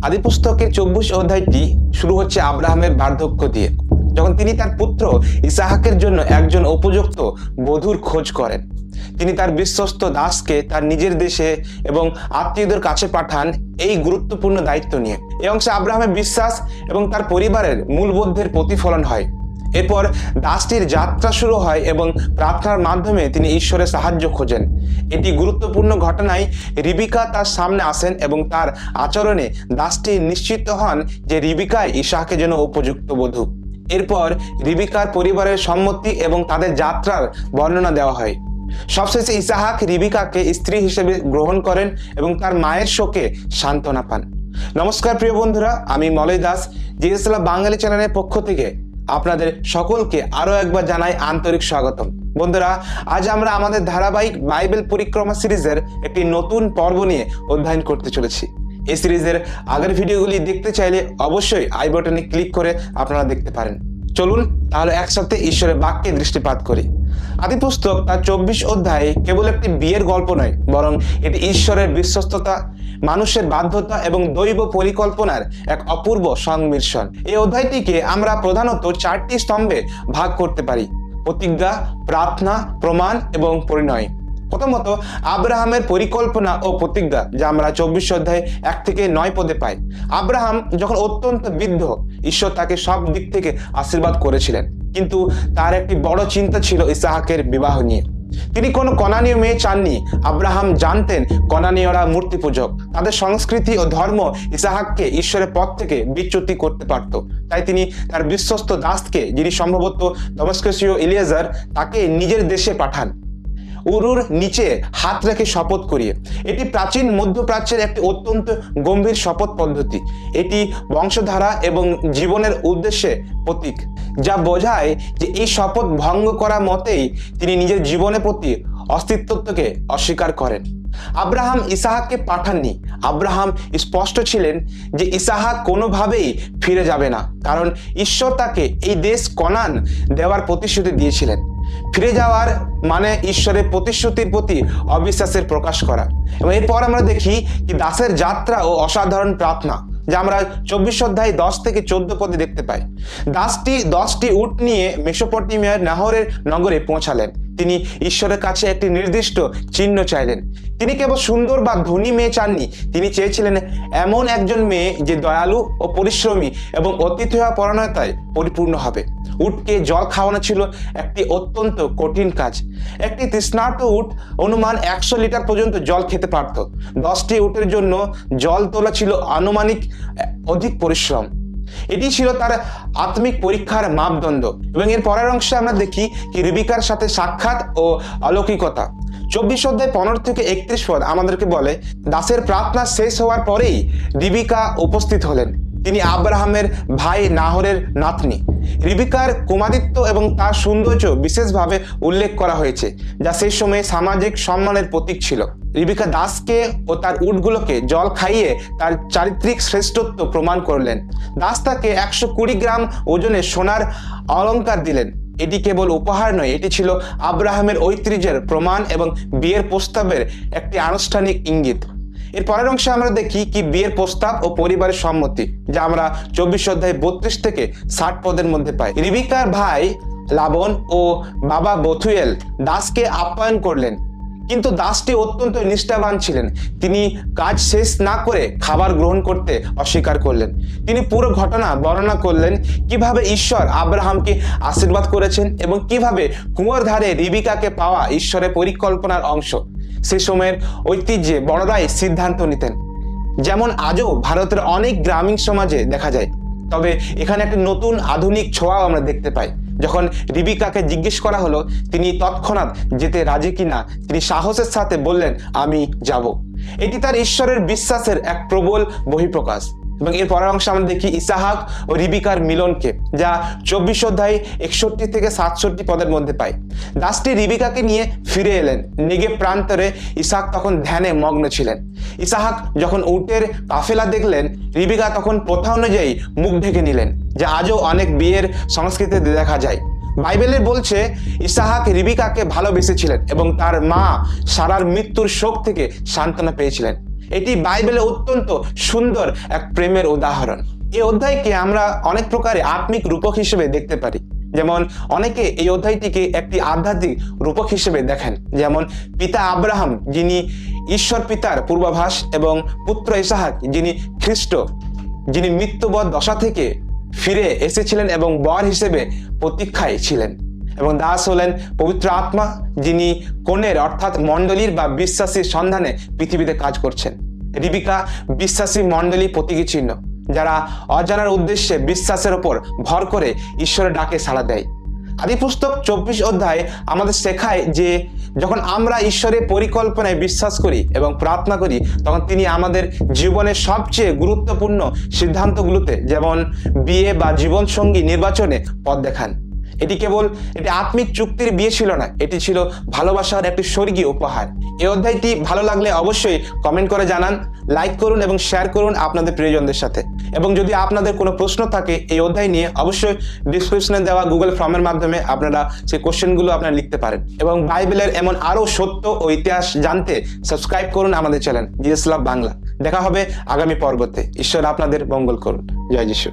আদিপুস্তকের 24 অধ্যায়টি শুরু হচ্ছে আব্রাহামের বার্ধক্য দিয়ে, যখন তিনি তার পুত্র ইসাহাকের জন্য একজন উপযুক্ত বধূর খোঁজ করেন। তিনি তার বিশ্বস্ত দাসকে তার নিজের দেশে এবং আত্মীয়দের কাছে পাঠান এই গুরুত্বপূর্ণ দায়িত্ব নিয়ে। এই অংশে আব্রাহামের বিশ্বাস এবং তার পরিবারের মূলবোধের প্রতিফলন হয়। এরপর দাসটির যাত্রা শুরু হয় এবং প্রার্থনার মাধ্যমে তিনি ঈশ্বরের সাহায্য খোঁজেন। এটি গুরুত্বপূর্ণ ঘটনায় রিবিকা তার সামনে আসেন এবং তার আচরণে দাসটি নিশ্চিত হন যে রিবিকাই ইসাহাকের জন্য উপযুক্ত বধূ। এরপর রিবিকার পরিবারের সম্মতি এবং তাদের যাত্রার বর্ণনা দেওয়া হয়। সবশেষে ইসাহাক রিবিকাকে স্ত্রী হিসেবে গ্রহণ করেন এবং তার মায়ের শোকে সান্ত্বনা পান। নমস্কার প্রিয় বন্ধুরা, আমি মলয় দাস, জিএস লাভ বাঙালি চ্যানেলের পক্ষ থেকে আপনাদের সকলকে আরো একবার জানাই আন্তরিক স্বাগতম। বন্ধুরা, আজ আমরা আমাদের ধারাবাহিক বাইবেল পরিক্রমা সিরিজের একটি নতুন পর্ব নিয়ে অধ্যয়ন করতে চলেছি। এই সিরিজের আগের ভিডিওগুলি দেখতে চাইলে অবশ্যই আই বাটনে ক্লিক করে আপনারা দেখতে পারেন। চলুন তাহলে একসাথে ঈশ্বরের বাক্যে দৃষ্টিপাত করি। আদিপুস্তক তার 24 অধ্যায়ে কেবল একটি বিয়ের গল্প নয়, বরং এটি ঈশ্বরের বিশ্বস্ততা, মানুষের বাধ্যতা এবং দৈব পরিকল্পনার এক অপূর্ব সংমিশ্রণ। এই অধ্যায়টিকে আমরা প্রধানত 4টি স্তম্ভে ভাগ করতে পারি: প্রতিজ্ঞা, প্রার্থনা, প্রমাণ এবং পরিণয়। প্রথমত, আব্রাহামের পরিকল্পনা ও প্রতিজ্ঞা, যা আমরা 24 অধ্যায় 1 থেকে 9 পদে পাই। আব্রাহাম যখন অত্যন্ত বৃদ্ধ, ঈশ্বর তাকে সব দিক থেকে আশীর্বাদ করেছিলেন, কিন্তু তার একটি বড় চিন্তা ছিল ইসাহাকের বিবাহ নিয়ে। তিনি কোনো কনানীয় মেয়ে চাননি। আব্রাহাম জানতেন কনানীয়রা মূর্তি পূজক, তাদের সংস্কৃতি ও ধর্ম ইসাহাককে ঈশ্বরের পথ থেকে বিচ্যুতি করতে পারত। তাই তিনি তার বিশ্বস্ত দাসকে, যিনি সম্ভবত দমস্কসীয় ইলিয়াজার, তাকে নিজের দেশে পাঠান, উরুর নিচে হাত রেখে শপথ করিয়ে। এটি প্রাচীন মধ্যপ্রাচ্যের একটি অত্যন্ত গম্ভীর শপথ পদ্ধতি। এটি বংশধারা এবং জীবনের উদ্দেশ্যে প্রতীক, যা বোঝায় যে এই শপথ ভঙ্গ করা মতেই তিনি নিজের জীবনের প্রতি অস্তিত্বকে অস্বীকার করেন। আব্রাহাম ইসাহাককে পাঠাননি। আব্রাহাম স্পষ্ট ছিলেন যে ইসাহাক কোনোভাবেই ফিরে যাবে না, কারণ ঈশ্বর তাকে এই দেশ কনান দেওয়ার প্রতিশ্রুতি দিয়েছিলেন। ফিরে যাওয়ার মানে ঈশ্বরের প্রতিশ্রুতির প্রতি অবিশ্বাসের প্রকাশ করা। এবং এরপর আমরা দেখি কি দাসের যাত্রা ও অসাধারণ প্রার্থনা, যা আমরা 24 অধ্যায় 10 থেকে 14 পদে দেখতে পাই। দাসটি 10টি উট নিয়ে মেসোপটেমিয়ার নাহরের নগরে পৌঁছালেন। তিনি ঈশ্বরের কাছে একটি নির্দিষ্ট চিহ্ন চাইলেন। তিনি কেবল সুন্দর বা ধনী মেয়ে চাননি, তিনি চেয়েছিলেন এমন একজন মেয়ে যে দয়ালু ও পরিশ্রমী এবং অতিথেয় পরায়ণতায় পরিপূর্ণ হবে। উটকে জল খাওয়ানো ছিল একটি অত্যন্ত কঠিন কাজ। একটি তৃষ্ণার্ত উট অনুমান 100 লিটার পর্যন্ত জল খেতে পারত। 10টি উটের জন্য জল তোলা ছিল আনুমানিক অধিক পরিশ্রম। এটি ছিল তার আত্মিক পরীক্ষার মাপদণ্ড। এবং এর পরের অংশে আমরা দেখি কি রিবিকার সাথে সাক্ষাৎ ও অলৌকিকতা। 24 অধ্যায় 15 থেকে 31 পদ আমাদেরকে বলে, দাসের প্রার্থনা শেষ হওয়ার পরেই রিবিকা উপস্থিত হলেন। তিনি আব্রাহামের ভাই নাহরের নাতনি। রিবিকার কুমারিত্ব এবং তার সৌন্দর্য বিশেষভাবে উল্লেখ করা হয়েছে, যা সেই সময়ে সামাজিক সম্মানের প্রতীক ছিল। রিবিকা দাসকে ও তার উটগুলোকে জল খাইয়ে তার চারিত্রিক শ্রেষ্ঠত্ব প্রমাণ করলেন। দাস তাকে 120 গ্রাম ওজনের সোনার অলংকার দিলেন। এটি কেবল উপহার নয়, এটি ছিল আব্রাহামের ঐতিহ্যের প্রমাণ এবং বিয়ের প্রস্তাবের একটি আনুষ্ঠানিক ইঙ্গিত। এর পরের অংশে আমরা দেখি কি বিয়ের প্রস্তাব ও পরিবারের সম্মতি, যা আমরা 24 অধ্যায় 32 থেকে 60 পদের মধ্যে পাই। রিবিকার ভাই লাবন ও বাবা বথুয়েল দাসকে আপ্যায়ন করলেন, কিন্তু দাসটি অত্যন্ত নিষ্ঠাবান ছিলেন। তিনি কাজ শেষ না করে খাবার গ্রহণ করতে অস্বীকার করলেন। তিনি পুরো ঘটনা বর্ণনা করলেন, কিভাবে ঈশ্বর আব্রাহামকে আশীর্বাদ করেছেন এবং কিভাবে কুয়োর ধারে রিবিকাকে পাওয়া ঈশ্বরের পরিকল্পনার অংশ। সে সময়ের ঐতিহ্যে বড়রাই সিদ্ধান্ত নিতেন, যেমন আজও ভারতের অনেক গ্রামীণ সমাজে দেখা যায়। তবে এখানে একটা নতুন আধুনিক ছোঁয়াও আমরা দেখতে পাই। যখন রিবিকাকে জিজ্ঞেস করা হলো তিনি তৎক্ষণাৎ যেতে রাজি কিনা, তিনি সাহসের সাথে বললেন, আমি যাব। এটি তার ঈশ্বরের বিশ্বাসের এক প্রবল বহিঃপ্রকাশ। এবং এর পরের অংশে আমরা দেখি ইসাহাক ও রিবিকার মিলনকে, যা 24 অধ্যায় 61 থেকে 67 পদের মধ্যে পাই। দাসটি রিবিকাকে নিয়ে ফিরে এলেন। নেগেব প্রান্তরে ইসাহাক তখন ধ্যানে মগ্ন ছিলেন। ইসাহাক যখন উটের কাফেলা দেখলেন, রিবিকা তখন প্রথা অনুযায়ী মুখ ঢেকে নিলেন, যা আজও অনেক বিয়ের সংস্কৃতিতে দেখা যায়। বাইবেলে বলছে ইসাহাক রিবিকাকে ভালোবেসেছিলেন এবং তার মা সারার মৃত্যুর শোক থেকে সান্ত্বনা পেয়েছিলেন। এটি বাইবেলে অত্যন্ত সুন্দর এক প্রেমের উদাহরণ। এই অধ্যায়কে আমরা অনেক প্রকারে আত্মিক রূপক হিসেবে দেখতে পারি। যেমন অনেকে এই অধ্যায়টিকে একটি আধ্যাত্মিক রূপক হিসেবে দেখেন, যেমন পিতা আব্রাহাম যিনি ঈশ্বর পিতার পূর্বাভাস, এবং পুত্র ইসাহাক যিনি খ্রিস্ট, যিনি মৃত্যুবৎ দশা থেকে ফিরে এসেছিলেন এবং বর হিসেবে প্রতীক্ষায় ছিলেন, এবং দাস হলেন পবিত্র আত্মা যিনি কনের অর্থাৎ মণ্ডলীর বা বিশ্বাসীর সন্ধানে পৃথিবীতে কাজ করছেন। রিবিকা বিশ্বাসী মণ্ডলী প্রতীকী চিহ্ন, যারা অজানার উদ্দেশ্যে বিশ্বাসের ওপর ভর করে ঈশ্বরের ডাকে সাড়া দেয়। আদিপুস্তক 24 অধ্যায় আমাদের শেখায় যে যখন আমরা ঈশ্বরের পরিকল্পনায় বিশ্বাস করি এবং প্রার্থনা করি, তখন তিনি আমাদের জীবনের সবচেয়ে গুরুত্বপূর্ণ সিদ্ধান্তগুলোতে, যেমন বিয়ে বা জীবনসঙ্গী নির্বাচনে, পথ দেখান। এটি আত্মিক চুক্তির বিয়ে ছিল না, এটি ছিল ভালোবাসার একটি স্বর্গীয় উপহার। এই অধ্যায়টি ভালো লাগলে অবশ্যই কমেন্ট করে জানান, লাইক করুন এবং শেয়ার করুন আপনাদের প্রিয়জনদের সাথে। এবং যদি আপনাদের কোনো প্রশ্ন থাকে এই অধ্যায় নিয়ে, অবশ্যই ডিসক্রিপশনে দেওয়া গুগল ফর্মের মাধ্যমে আপনারা সেই কোশ্চেনগুলো আপনারা লিখতে পারেন। এবং বাইবেলের এমন আরও সত্য ও ইতিহাস জানতে সাবস্ক্রাইব করুন আমাদের চ্যানেল জিএস লাভ বাংলা। দেখা হবে আগামী পর্বতে। ঈশ্বর আপনাদের মঙ্গল করুন। জয় যিশু।